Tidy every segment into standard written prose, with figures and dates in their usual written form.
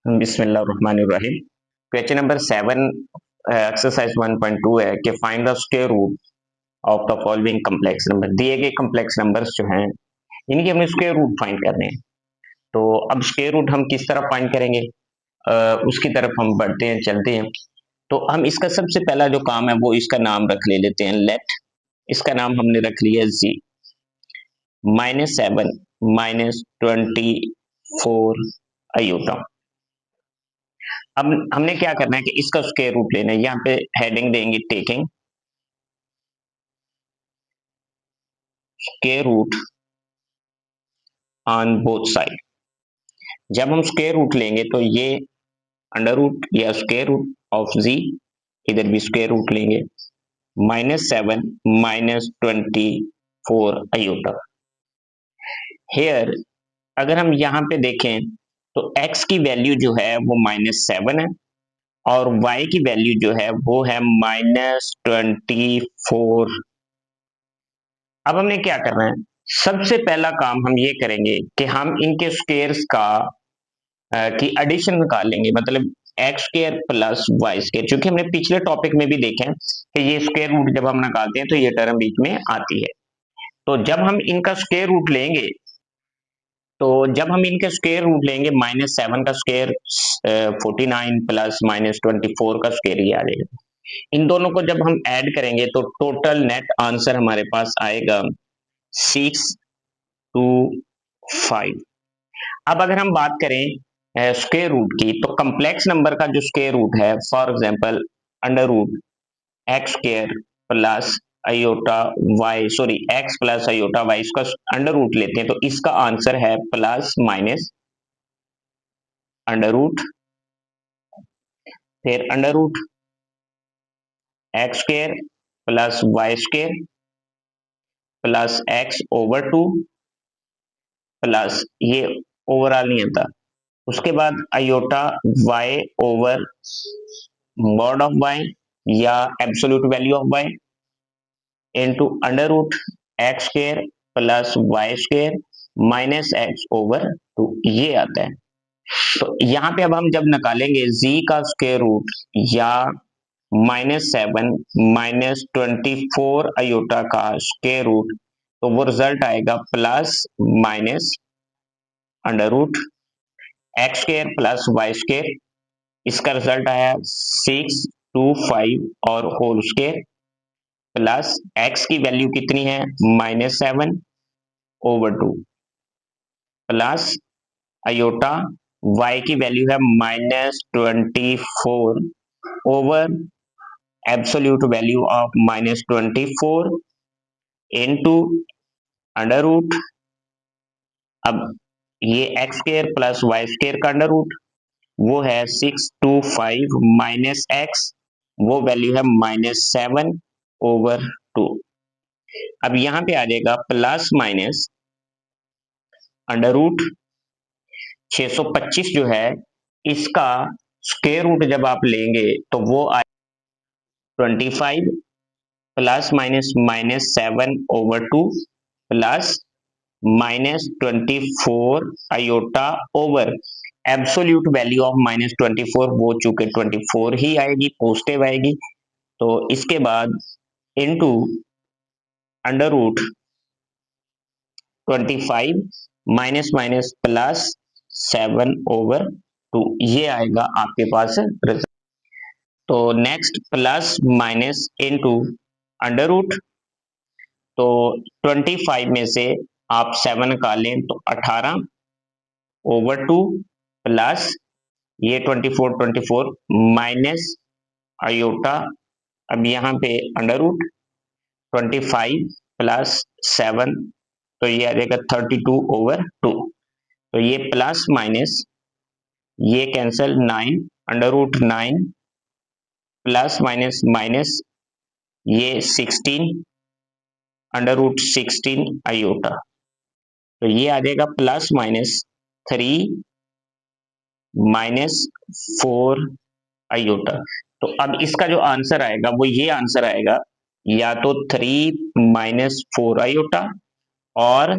बिस्मिल्लाहिर्रहमानिर्रहीम। Question number 7 exercise 1.2 है कि find the square root of the following complex number. दिए गए कॉम्प्लेक्स नंबर्स जो हैं इनके हमें स्क्वायर रूट फाइंड करने हैं। तो अब स्क्वायर रूट हम किस तरह फाइंड करेंगे, उसकी तरफ हम बढ़ते हैं, चलते हैं। तो हम इसका सबसे पहला जो काम है वो इसका नाम रख लेते हैं लेट। इसका नाम हमने रख लिया जी। -7 -24 अयोटा। अब हमने क्या करना है कि इसका स्क्वायर रूट लेना है। यहाँ पे हेडिंग देंगे taking square root on both side. जब हम स्क्वायर रूट लेंगे तो ये अंडर रूट या स्क्वायर रूट ऑफ जी, इधर भी स्क्वायर रूट लेंगे, -7 -24 अयोटा। हेयर अगर हम यहाँ पे देखें तो x की वैल्यू जो है वो -7 है और y की वैल्यू जो है वो है -24। अब हमने क्या करना है, सबसे पहला काम हम ये करेंगे कि हम इनके स्क्वायर्स की एडिशन निकालेंगे, मतलब x square plus y square. क्योंकि हमने पिछले टॉपिक में भी देखे कि ये स्क्वायर रूट जब हम निकालते हैं तो ये टर्म बीच में आती है। तो जब हम इनका स्क्वायर रूट लेंगे -7 का स्क्वायर 49 प्लस -24 का स्क्वायर ही आ जाएगा। इन दोनों को जब हम ऐड करेंगे तो टोटल नेट आंसर हमारे पास आएगा 625। अब अगर हम बात करें स्क्वायर रूट की, तो कम्प्लेक्स नंबर का जो स्क्वायर रूट है, for example under root x square plus iota y, sorry x plus iota y, इसका अंडर रूट लेते हैं तो इसका आंसर है प्लस माइनस अंडर रूट, फिर under root x square plus y square plus x over 2 plus ये overall नहीं आता, उसके बाद iota y over mod of y या absolute value of y into under root x square plus y square minus x over 2, ये आता है। तो यहाँ पे अब हम जब निकालेंगे z का स्क्वायर रूट या -7 -24 अयोटा का स्क्वायर रूट, तो वो रिजल्ट आएगा plus minus under root x square plus y square, इसका रिजल्ट आया 625 और होल स्क्वायर प्लस एक्स की वैल्यू कितनी है -7 ओवर 2 प्लस अयोटा y की वैल्यू है -24 over absolute value of -24 into under root, अब ये x square plus y square का अंडर रूट वो है 625 माइनस एक्स, वो वैल्यू है -7 ओवर 2। अब यहां पे आ जाएगा प्लस माइनस अंडर रूट 625 जो है इसका स्क्वायर रूट जब आप लेंगे तो वो आए 25 plus minus -7 over 2 plus -24 iota over absolute value of -24, वो चूंकि 24 ही आएगी, पॉजिटिव आएगी, तो इसके बाद into under root 25 minus minus plus 7 over 2, ये आएगा आपके पास रिजल्ट। तो next plus minus into under root, तो 25 में से आप 7 निकालें तो 18 ओवर 2 प्लस ये 24 माइनस अयोटा, अब यहाँ पे अंडर रूट 25 प्लस 7, तो ये आ जाएगा 32 ओवर 2। तो ये प्लस माइनस ये cancel 9 under root 9 plus minus minus ये 16 अंडर रूट 16 अयोटा, तो ये आ जाएगा प्लस माइनस 3 माइनस 4 अयोटा। तो अब इसका जो आंसर आएगा वो ये आंसर आएगा, या तो 3 माइनस 4 अयोटा और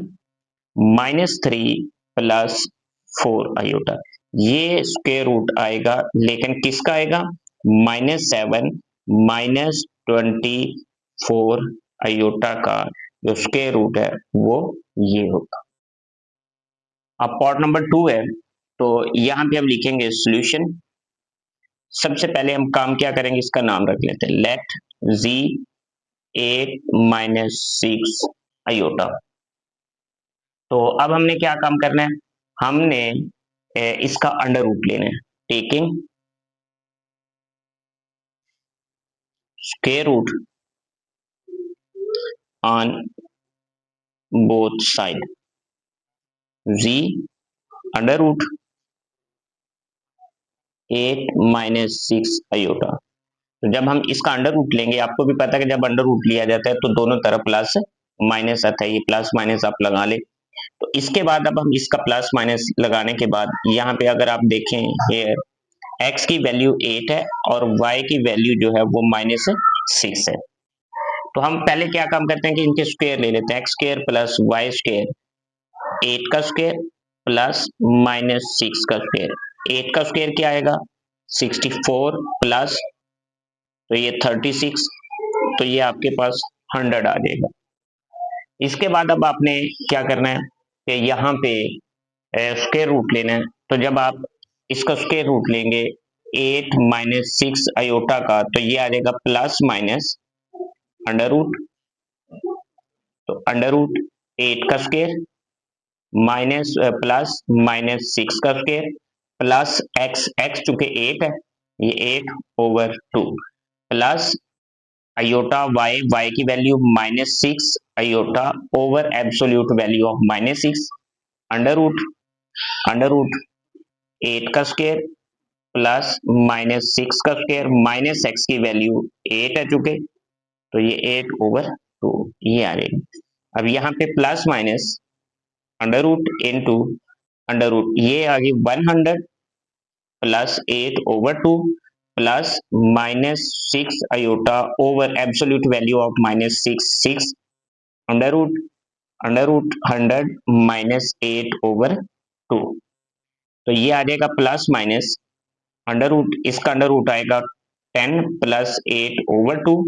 -3 प्लस 4 अयोटा। ये स्क्वायर रूट आएगा, लेकिन किसका आएगा? -7 -24 आयोटा का जो स्क्वायर रूट है वो ये होगा। अब पार्ट नंबर 2 है, तो यहाँ पे हम लिखेंगे सॉल्यूशन। सबसे पहले हम काम क्या करेंगे, इसका नाम रख लेते हैं, लेट z 8 - 6 आयोटा। तो अब हमने क्या काम करना है, हमने इसका अंडर रूट लेना है, taking square root on both side, z under root 8 - 6 iota. तो जब हम इसका अंडर रूट लेंगे, आपको भी पता है कि जब अंडर रूट लिया जाता है तो दोनों तरफ प्लस माइनस आता है, ये प्लस माइनस आप लगा ले। तो इसके बाद अब हम इसका प्लस माइनस लगाने के बाद यहाँ पे अगर आप देखें, ये x की वैल्यू 8 है और y की वैल्यू जो है वो -6 है। तो हम पहले क्या काम करते हैं कि इनके स्क्वायर ले लेते हैं, x square plus y square, 8 का स्क्वायर प्लस -6 का स्क्वायर। 8 का स्क्वायर क्या आएगा? 64 प्लस, तो ये 36, तो ये आपके पास 100 आ जाएगा। इसके बाद अब आपने क्या करना है कि यहाँ पे स्क्वायर रूट लेना है। तो जब आप इसका स्क्वायर रूट लेंगे 8 - 6 आयोटा का, तो ये आ जाएगा प्लस माइनस अंडर रूट, तो अंडर रूट 8 का स्क्वायर माइनस प्लस -6 का स्क्वायर प्लस x चूंकि 8 है, ये 8/2 प्लस आयोटा y की value -6 iota over absolute value of -6 under root 8 का स्क्वायर प्लस -6 का स्क्वायर माइनस x की वैल्यू 8 है चुके, तो ये 8/2 ये आ जाएगी। अब यहाँ पे plus minus under root into under root, ये आ गई 100 plus 8/2 plus -6 iota over absolute value of -6 under root 100 -8/2, तो ये आ जाएगा प्लस माइनस अंडर रूट, इसका अंडर रूट आएगा 10 प्लस 8/2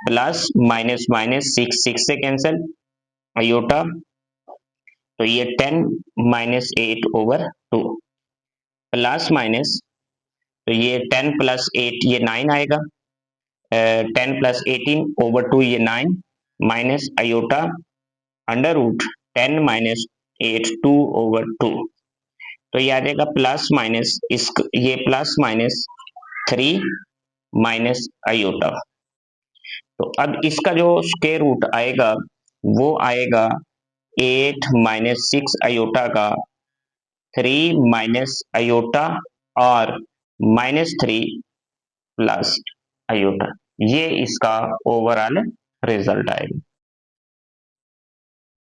प्लस माइनस माइनस 6 से कैंसिल आयोटा, तो ये 10 -8/2 प्लस माइनस, तो ये 10 प्लस 8 ये 9 आएगा, 10 प्लस 18/2 ये 9 माइनस आयोटा अंडर रूट 10 - 8 2/2, तो ये आ जाएगा प्लस माइनस, इस ये प्लस माइनस 3 माइनस आयोटा। तो अब इसका जो स्क्वायर रूट आएगा वो आएगा 8 - 6 आयोटा का 3 माइनस आयोटा और -3 प्लस आयोटा, ये इसका ओवरऑल रिजल्ट आएगा।